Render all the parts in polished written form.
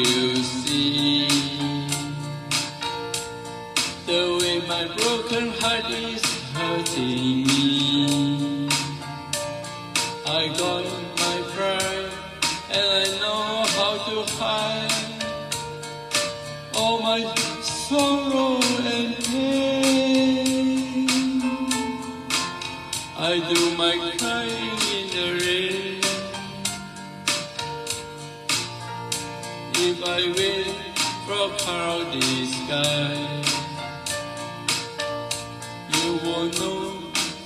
you see the way my broken heart is hurting me. I got my pride and I know how to hide all my sorrow and pain. I do my crying in the rain. If I wait for a cloudy sky, you won't know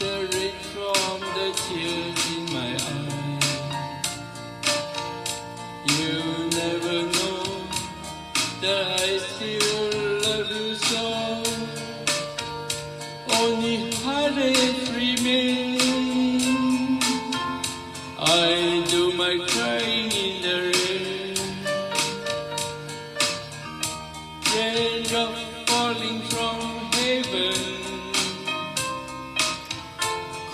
the rain from the tears in my eyes. You never know that I still love you so. Only heartache remains. I do my crying in the rain. Raindrops falling from heaven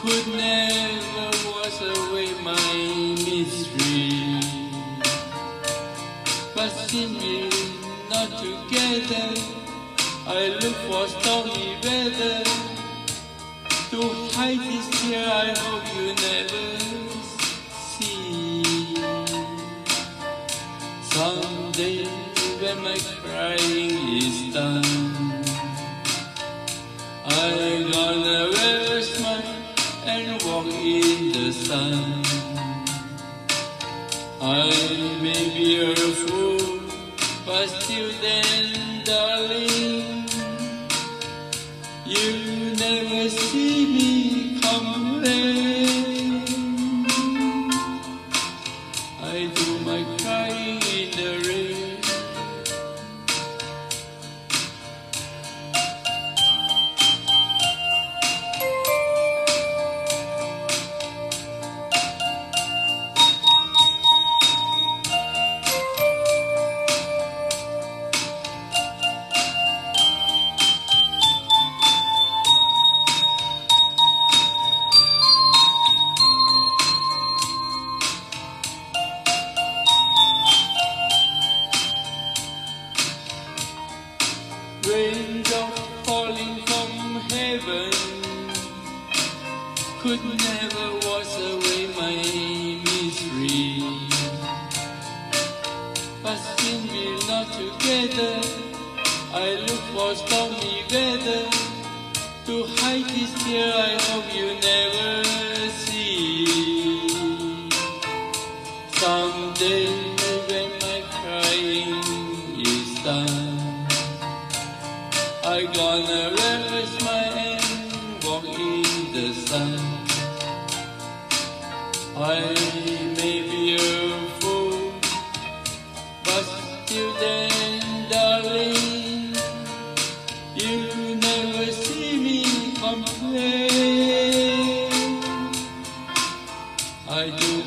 could never wash away my misery. But since we're not together, I look for stormy weather to hide this tear I hope you never see. Someday when my crying is done, I'm gonna wear a smile and walk in the sun. I may be a fool, but still then, darling, you never see me complain. I do my crying in the rain. Raindrops falling from heaven could never wash away my misery. But since we're not together, I look for stormy weather to hide this tear I hope you never see. Someday when my crying is done, I'm gonna wear a smile and walk in the sun. I may be a fool, but still then, darling, you never see me complain. I do